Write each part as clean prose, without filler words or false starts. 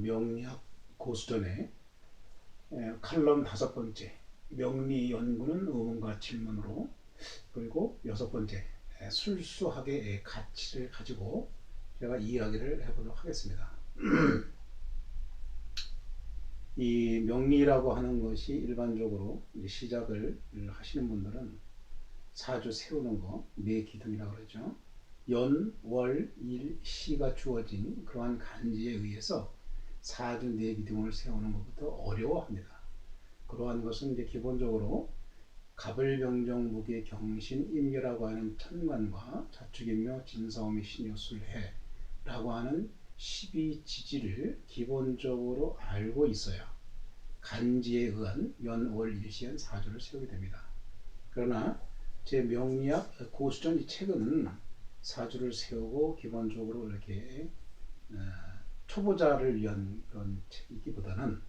명리학 고수전의 칼럼 5번째 명리 연구는 의문과 질문으로, 그리고 6번째 술수학의 가치를 가지고 제가 이야기를 해보도록 하겠습니다. 이 명리라고 하는 것이 일반적으로 시작을 하시는 분들은 사주 세우는 거, 네 기둥이라고 그러죠. 연, 월, 일, 시가 주어진 그러한 간지에 의해서 사주 네 기둥을 세우는 것부터 어려워합니다. 그러한 것은 이제 기본적으로 갑을병정무계 경신 임묘라고 하는 천간과 자축인묘 진사오미 신유술해라고 하는 12지지를 기본적으로 알고 있어야 간지에 의한 연월일시한 사주를 세우게 됩니다. 그러나 제 명리학 고수전 이 책은 사주를 세우고 기본적으로 이렇게 초보자를 위한 그런 책이기보다는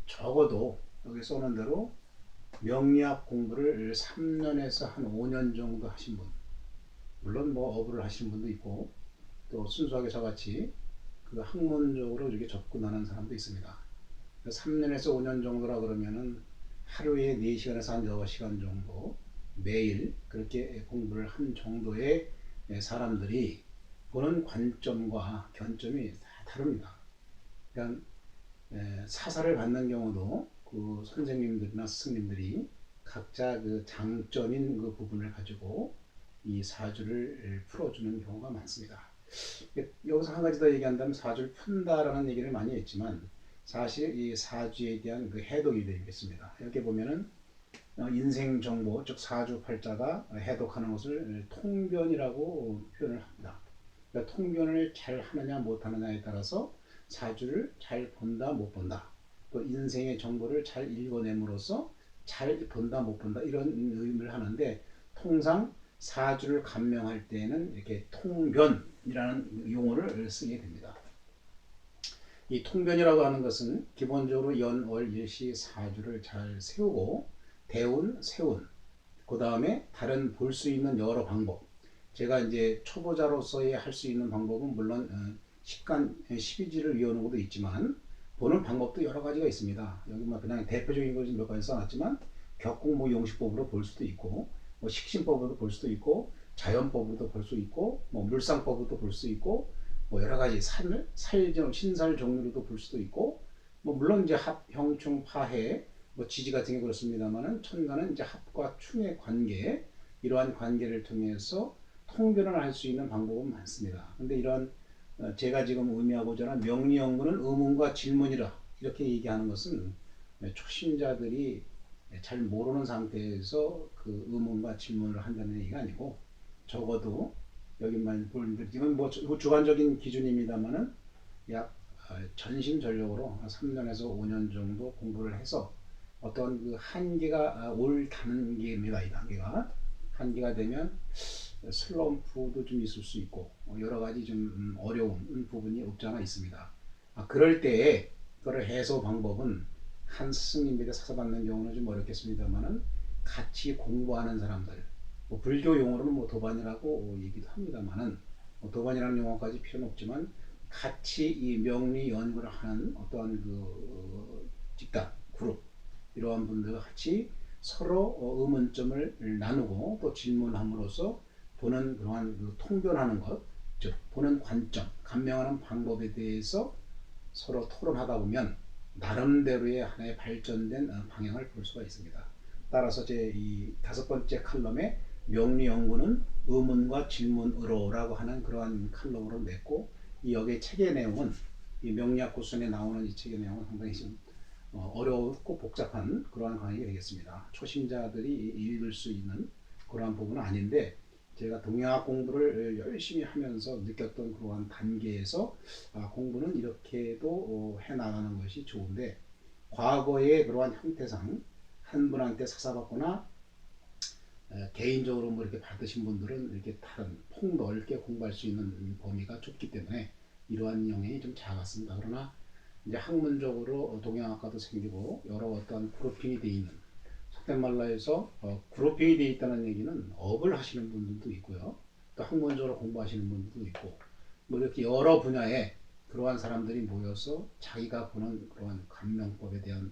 적어도 여기 써놓은 대로 명리학 공부를 3년에서 한 5년 정도 하신 분, 물론 뭐 어부를 하시는 분도 있고 또 순수하게 저같이 그 학문적으로 이렇게 접근하는 사람도 있습니다. 3년에서 5년 정도라 그러면은 하루에 4시간에서 한 6시간 정도 매일 그렇게 공부를 한 정도의 사람들이 보는 관점과 견점이 다 다릅니다. 그러니까 사사를 받는 경우도 그 선생님들이나 스승님들이 각자 그 장점인 그 부분을 가지고 이 사주를 풀어주는 경우가 많습니다. 여기서 한 가지 더 얘기한다면 사주를 푼다라는 얘기를 많이 했지만 사실 이 사주에 대한 그 해독이 되겠습니다. 이렇게 보면은 인생 정보, 즉 사주팔자가 해독하는 것을 통변이라고 표현을 합니다. 그러니까 통변을 잘 하느냐 못 하느냐에 따라서 사주를 잘 본다 못 본다, 또 인생의 정보를 잘 읽어냄으로써 잘 본다 못 본다 이런 의미를 하는데, 통상 사주를 감명할 때에는 이렇게 통변이라는 용어를 쓰게 됩니다. 이 통변이라고 하는 것은 기본적으로 연, 월, 일시 사주를 잘 세우고 대운, 세운, 그 다음에 다른 볼 수 있는 여러 방법. 제가 이제 초보자로서의 할 수 있는 방법은 물론 식간 12지를 외우는 것도 있지만 보는 방법도 여러 가지가 있습니다. 여기 뭐 그냥 대표적인 것을 몇 가지 써놨지만 격공뭐 용식법으로 볼 수도 있고, 뭐 식신법으로 볼 수도 있고, 자연법으로도 볼 수 있고, 뭐 물상법으로도 볼 수 있고, 뭐 여러 가지 살정 신살 종류로도 볼 수도 있고, 뭐 물론 이제 합, 형충, 파해, 뭐 지지 같은 게 그렇습니다만은 천간은 이제 합과 충의 관계, 이러한 관계를 통해서 통변을 할 수 있는 방법은 많습니다. 근데 이런 제가 지금 의미하고자 하는 명리 연구는 의문과 질문이라 이렇게 얘기하는 것은 초심자들이 잘 모르는 상태에서 그 의문과 질문을 한다는 얘기가 아니고, 적어도 여기만 보는 지금 뭐 주관적인 기준입니다만은 약 전심전력으로 3년에서 5년 정도 공부를 해서 어떤 그 한계가 올 단계입니다. 이 단계가 한계가 되면 슬럼프도 좀 있을 수 있고 여러 가지 좀 어려운 부분이 없지 않아 있습니다. 그럴 때에 그걸 해소 방법은 한 스승님에게 사서받는 경우는 좀 어렵겠습니다만은 같이 공부하는 사람들, 뭐 불교 용어로는 뭐 도반이라고 얘기도 합니다만은 뭐 도반이라는 용어까지 필요는 없지만 같이 이 명리 연구를 하는 어떠한 그 집단, 그룹, 이러한 분들과 같이 서로 의문점을 나누고 또 질문함으로써 보는 그러한 그 통변하는 것, 즉 보는 관점, 감명하는 방법에 대해서 서로 토론하다 보면 나름대로의 하나의 발전된 방향을 볼 수가 있습니다. 따라서 제 이 5번째 칼럼에 명리 연구는 의문과 질문으로라고 하는 그러한 칼럼으로 냈고, 이 여기 책의 내용은 이 명리학 고수전에 나오는 이 책의 내용은 상당히 좀 어렵고 복잡한 그러한 강의가 되겠습니다. 초심자들이 읽을 수 있는 그러한 부분은 아닌데, 제가 동양학 공부를 열심히 하면서 느꼈던 그러한 단계에서 공부는 이렇게도 해나가는 것이 좋은데, 과거의 그러한 형태상 한 분한테 사사받거나 개인적으로 뭐 이렇게 받으신 분들은 이렇게 다른 폭넓게 공부할 수 있는 범위가 좁기 때문에 이러한 영향이 좀 작았습니다. 그러나 이제 학문적으로 동양학과도 생기고 여러 어떤 그룹핑이 되어 있는, 속된 말로 해서 그룹핑이 되어 있다는 얘기는 업을 하시는 분들도 있고요, 또 학문적으로 공부하시는 분들도 있고, 뭐 이렇게 여러 분야에 그러한 사람들이 모여서 자기가 보는 그러한 감명법에 대한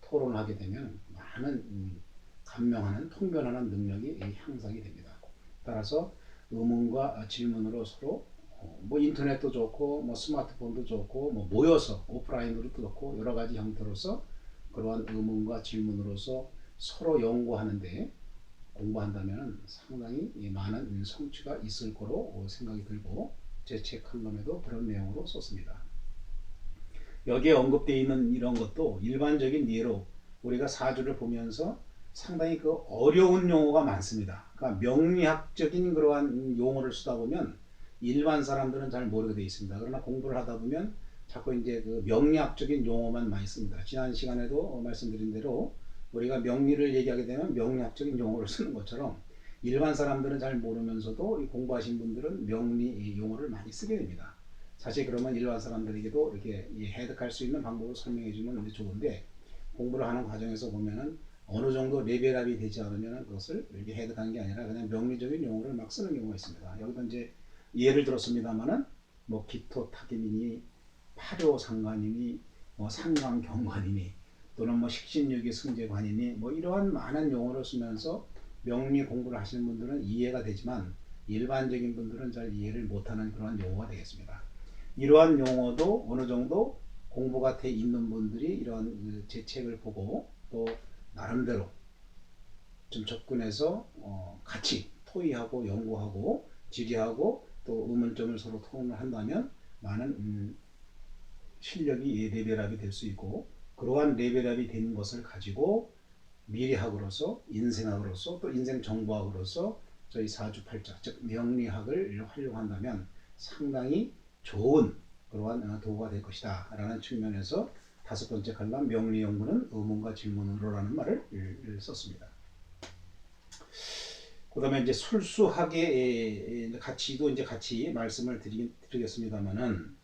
토론을 하게 되면 많은 감명하는 통변하는 능력이 향상이 됩니다. 따라서 의문과 질문으로 서로 뭐 인터넷도 좋고 뭐 스마트폰도 좋고 뭐 모여서 오프라인으로도 좋고 여러 가지 형태로서 그러한 의문과 질문으로서 서로 연구하는데 공부한다면 상당히 많은 성취가 있을 거로 생각이 들고 제 책 한 권에도 그런 내용으로 썼습니다. 여기에 언급되어 있는 이런 것도 일반적인 예로 우리가 사주를 보면서 상당히 그 어려운 용어가 많습니다. 그러니까 명리학적인 그러한 용어를 쓰다 보면 일반 사람들은 잘 모르게 되어 있습니다. 그러나 공부를 하다 보면 자꾸 이제 그 명리학적인 용어만 많이 씁니다. 지난 시간에도 말씀드린 대로 우리가 명리를 얘기하게 되면 명리학적인 용어를 쓰는 것처럼 일반 사람들은 잘 모르면서도 공부하신 분들은 명리 용어를 많이 쓰게 됩니다. 사실 그러면 일반 사람들에게도 이렇게 해득할 수 있는 방법을 설명해 주면 좋은데 공부를 하는 과정에서 보면은 어느 정도 레벨업이 되지 않으면 그것을 이렇게 해득하는 게 아니라 그냥 명리적인 용어를 막 쓰는 경우가 있습니다. 여기도 이제 예를 들었습니다만은 뭐 기토 타기이니 파료 상관이니 뭐 상강 경관이니 또는 뭐 식신유기 승제관이니 뭐 이러한 많은 용어를 쓰면서 명리 공부를 하시는 분들은 이해가 되지만 일반적인 분들은 잘 이해를 못하는 그런 용어가 되겠습니다. 이러한 용어도 어느 정도 공부가 돼 있는 분들이 이러한 제 책을 보고 또 나름대로 좀 접근해서 같이 토의하고 연구하고 질의하고 또 의문점을 서로 토론을 한다면 많은 실력이 레벨업이 될 수 있고 그러한 레벨업이 된 것을 가지고 미래학으로서 인생학으로서 또 인생정보학으로서 저희 사주팔자 즉 명리학을 활용한다면 상당히 좋은 그러한 도구가 될 것이다 라는 측면에서 다섯 번째 칼럼 명리연구는 의문과 질문으로라는 말을 썼습니다. 그 다음에 이제 술수학의 가치도 이제 같이 말씀을 드리겠습니다만은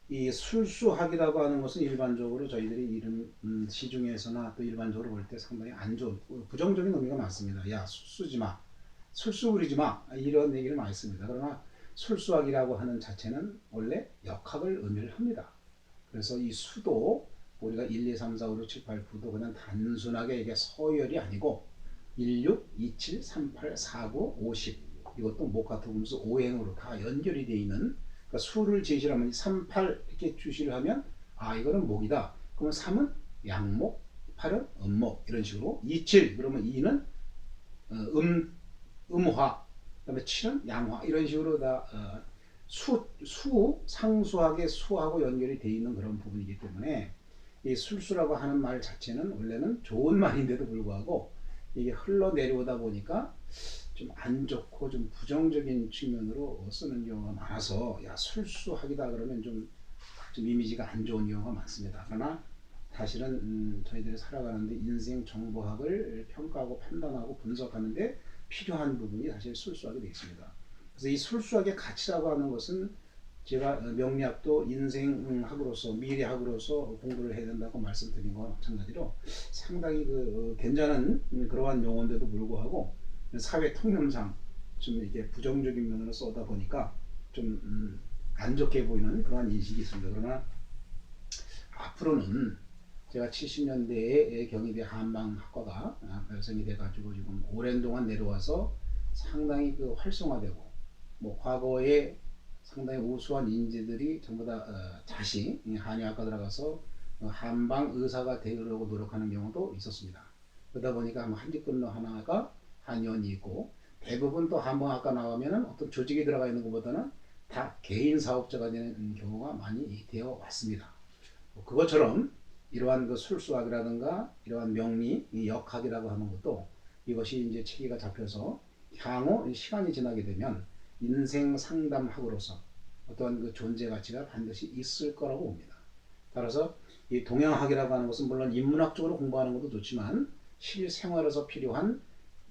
이 술수학이라고 하는 것은 일반적으로 저희들이 이름 시중에서나 또 일반적으로 볼 때 상당히 안 좋은 부정적인 의미가 많습니다. 야 술수지 마, 술수 부리지 마 이런 얘기를 많이 씁니다. 그러나 술수학이라고 하는 자체는 원래 역학을 의미를 합니다. 그래서 이 수도 우리가 1, 2, 3, 4, 5, 6, 7, 8, 9도 그냥 단순하게 이게 서열이 아니고 16, 27, 38, 49, 50 이것도 목화토금수 오행으로 다 연결이 되어 있는 그러니까 수를 제시를 하면 3, 8 이렇게 주시를 하면 아 이거는 목이다. 그러면 3은 양목, 8은 음목 이런 식으로 27 그러면 2는 음화 그다음에 7은 양화 이런 식으로 다 상수하게 수하고 연결이 되어 있는 그런 부분이기 때문에 이 술수라고 하는 말 자체는 원래는 좋은 말인데도 불구하고 이게 흘러내려오다 보니까 좀 안 좋고 좀 부정적인 측면으로 쓰는 경우가 많아서 야 술수학이다 그러면 좀 이미지가 안 좋은 경우가 많습니다. 그러나 사실은 저희들이 살아가는데 인생 정보학을 평가하고 판단하고 분석하는데 필요한 부분이 사실 술수학이 되어 있습니다. 그래서 이 술수학의 가치라고 하는 것은 제가 명리학도 인생학으로서 미래학으로서 공부를 해야 된다고 말씀드린 거와 마찬가지로 상당히 괜찮은 그러한 용어인데도 불구하고 사회 통념상 좀 이렇게 부정적인 면으로 쏘다 보니까 좀 안 좋게 보이는 그러한 인식이 있습니다. 그러나 앞으로는 제가 70년대에 경희대 한방학과가 발생이 돼가지고 지금 오랜 동안 내려와서 상당히 활성화되고 뭐 과거에 상당히 우수한 인재들이 전부 다 다시 한의학과 들어가서 한방 의사가 되려고 노력하는 경우도 있었습니다. 그러다 보니까 한직근로 하나가 한의원이 있고 대부분 또 한방학과 나오면 어떤 조직이 들어가 있는 것보다는 다 개인 사업자가 되는 경우가 많이 되어 왔습니다. 그것처럼 이러한 술수학이라든가 이러한 명리, 역학이라고 하는 것도 이것이 이제 체계가 잡혀서 향후 시간이 지나게 되면 인생 상담학으로서 어떤 존재 가치가 반드시 있을 거라고 봅니다. 따라서 이 동양학이라고 하는 것은 물론 인문학적으로 공부하는 것도 좋지만 실생활에서 필요한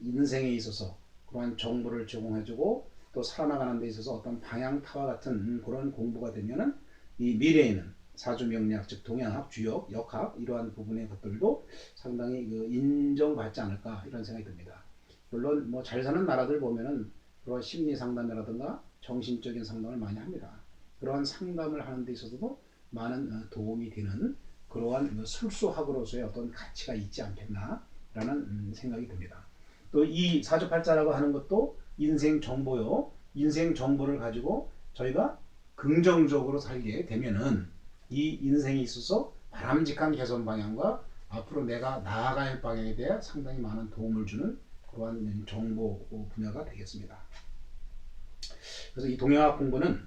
인생에 있어서 그러한 정보를 제공해주고 또 살아나가는 데 있어서 어떤 방향타와 같은 그런 공부가 되면은 이 미래에는 사주명리학 즉 동양학, 주역, 역학 이러한 부분의 것들도 상당히 인정받지 않을까 이런 생각이 듭니다. 물론 뭐 잘 사는 나라들 보면은 그런 심리 상담이라든가 정신적인 상담을 많이 합니다. 그러한 상담을 하는 데 있어서도 많은 도움이 되는 그러한 술수학으로서의 어떤 가치가 있지 않겠나라는 생각이 듭니다. 또 이 사주팔자라고 하는 것도 인생 정보요. 인생 정보를 가지고 저희가 긍정적으로 살게 되면은 이 인생에 있어서 바람직한 개선 방향과 앞으로 내가 나아갈 방향에 대해 상당히 많은 도움을 주는 그러한 정보 분야가 되겠습니다. 그래서 이 동양학 공부는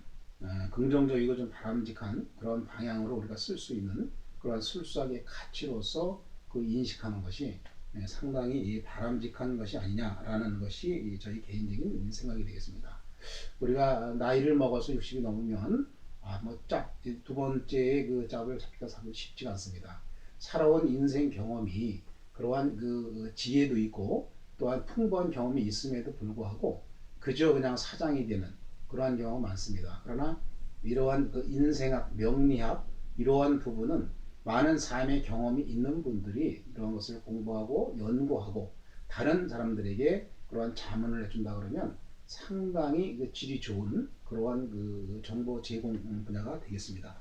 긍정적이고 좀 바람직한 그런 방향으로 우리가 쓸 수 있는 그러한 술수학의 가치로서 그 인식하는 것이 상당히 바람직한 것이 아니냐라는 것이 저희 개인적인 생각이 되겠습니다. 우리가 나이를 먹어서 60이 넘으면 두 번째의 그 짝을 잡기가 쉽지가 않습니다. 살아온 인생 경험이 그러한 그 지혜도 있고 또한 풍부한 경험이 있음에도 불구하고 그저 그냥 사장이 되는 그러한 경우가 많습니다. 그러나 이러한 그 인생학, 명리학 이러한 부분은 많은 삶의 경험이 있는 분들이 이러한 것을 공부하고 연구하고 다른 사람들에게 그러한 자문을 해준다 그러면 상당히 그 질이 좋은 그러한 그 정보 제공 분야가 되겠습니다.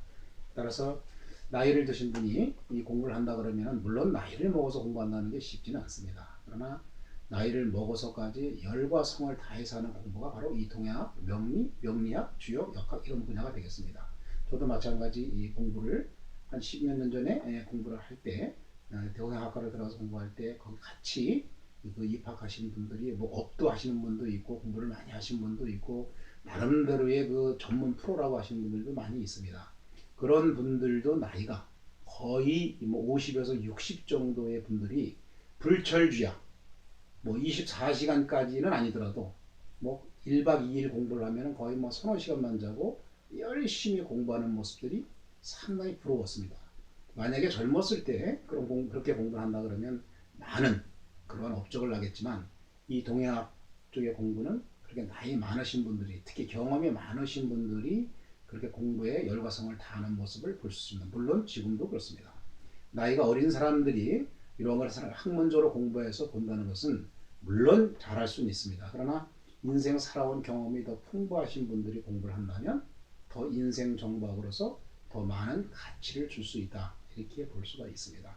따라서 나이를 드신 분이 이 공부를 한다 그러면 물론 나이를 먹어서 공부한다는 게 쉽지는 않습니다. 그러나 나이를 먹어서까지 열과 성을 다해서 하는 공부가 바로 이 동양학, 명리, 명리학, 주역, 역학 이런 분야가 되겠습니다. 저도 마찬가지 이 공부를 한 10몇 년 전에 공부를 할 때 동양학과를 들어가서 공부할 때 거기 같이 그 입학하신 분들이 뭐 업도 하시는 분도 있고 공부를 많이 하신 분도 있고 나름대로의 그 전문 프로라고 하시는 분들도 많이 있습니다. 그런 분들도 나이가 거의 뭐 50에서 60 정도의 분들이 불철주야 뭐 24시간까지는 아니더라도 뭐 1박 2일 공부를 하면 거의 뭐 서너 시간만 자고 열심히 공부하는 모습들이 상당히 부러웠습니다. 만약에 젊었을 때 그렇게 공부를 한다 그러면 많은 그런 업적을 나겠지만 이 동양학 쪽의 공부는 그렇게 나이 많으신 분들이 특히 경험이 많으신 분들이 그렇게 공부에 열과성을 다하는 모습을 볼 수 있습니다. 물론 지금도 그렇습니다. 나이가 어린 사람들이 이런 것을 학문적으로 공부해서 본다는 것은 물론 잘할 수는 있습니다. 그러나 인생 살아온 경험이 더 풍부하신 분들이 공부를 한다면 더 인생 정보학으로서 더 많은 가치를 줄 수 있다. 이렇게 볼 수가 있습니다.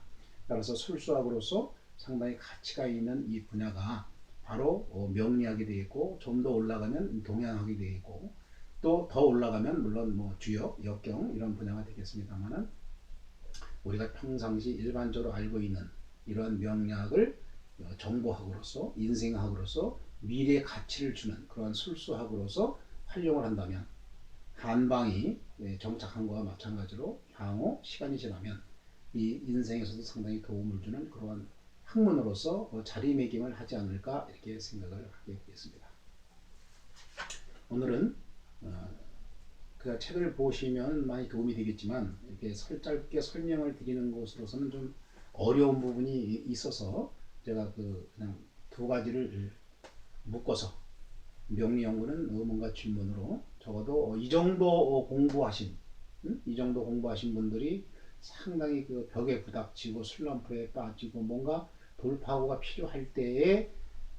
따라서 술수학으로서 상당히 가치가 있는 이 분야가 바로 명리학이 되겠고 좀 더 올라가면 동양학이 되겠고 또 더 올라가면 물론 뭐 주역, 역경 이런 분야가 되겠습니다만은 우리가 평상시 일반적으로 알고 있는 이러한 명리학을 정보학으로서 인생학으로서 미래의 가치를 주는 그러한 술수학으로서 활용을 한다면 한방이 정착한 것과 마찬가지로 향후 시간이 지나면 이 인생에서도 상당히 도움을 주는 그러한 학문으로서 자리매김을 하지 않을까 이렇게 생각을 하게 되겠습니다. 오늘은 그 책을 보시면 많이 도움이 되겠지만 이렇게 짧게 설명을 드리는 것으로서는 좀 어려운 부분이 있어서 제가 그냥 두 가지를 묶어서 명리 연구는 뭔가 질문으로 적어도 이 정도 공부하신 이 정도 공부하신 분들이 상당히 그 벽에 부닥치고 슬럼프에 빠지고 뭔가 돌파구가 필요할 때에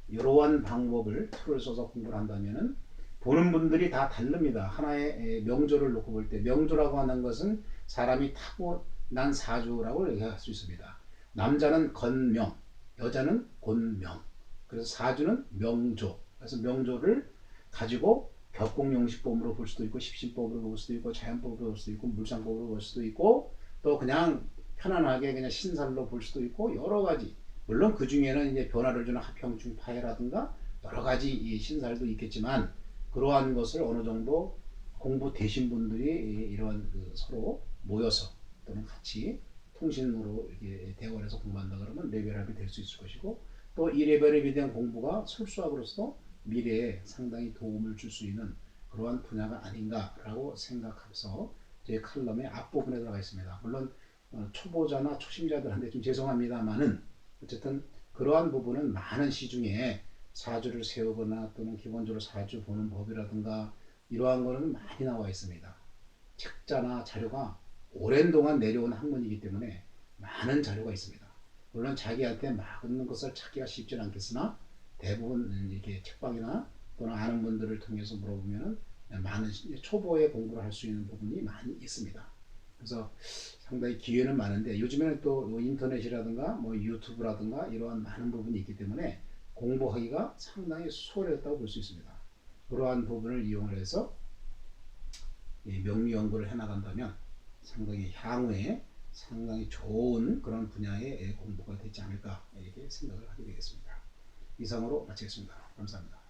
이러한 방법을 툴을 써서 공부를 한다면은 보는 분들이 다 다릅니다. 하나의 명조를 놓고 볼 때 명조라고 하는 것은 사람이 타고난 사주라고 얘기할 수 있습니다. 남자는 건명, 여자는 곤명. 그래서 사주는 명조. 그래서 명조를 가지고 격공용식법으로 볼 수도 있고 십신법으로 볼 수도 있고 자연법으로 볼 수도 있고 물상법으로 볼 수도 있고 또 그냥 편안하게 그냥 신살로 볼 수도 있고 여러 가지 물론 그 중에는 이제 변화를 주는 합형중 파해라든가 여러 가지 신살도 있겠지만 그러한 것을 어느 정도 공부되신 분들이 이러한 서로 모여서 또는 같이 통신으로 이렇게 대화를 해서 공부한다 그러면 레벨업이 될 수 있을 것이고 또 이 레벨업에 대한 공부가 술수학으로서 미래에 상당히 도움을 줄 수 있는 그러한 분야가 아닌가라고 생각해서 제 칼럼의 앞부분에 들어가 있습니다. 물론 초보자나 초심자들한테 좀 죄송합니다만은 어쨌든 그러한 부분은 많은 시중에 사주를 세우거나 또는 기본적으로 사주 보는 법이라든가 이러한 거는 많이 나와 있습니다. 책자나 자료가 오랜 동안 내려온 학문이기 때문에 많은 자료가 있습니다. 물론 자기한테 맞는 것을 찾기가 쉽지는 않겠으나 대부분 이렇게 책방이나 또는 아는 분들을 통해서 물어보면 많은 초보의 공부를 할 수 있는 부분이 많이 있습니다. 그래서 상당히 기회는 많은데 요즘에는 또 인터넷이라든가 뭐 유튜브라든가 이러한 많은 부분이 있기 때문에 공부하기가 상당히 수월했다고 볼 수 있습니다. 그러한 부분을 이용을 해서 명리 연구를 해나간다면 상당히 향후에 상당히 좋은 그런 분야의 공부가 되지 않을까 이렇게 생각을 하게 되겠습니다. 이상으로 마치겠습니다. 감사합니다.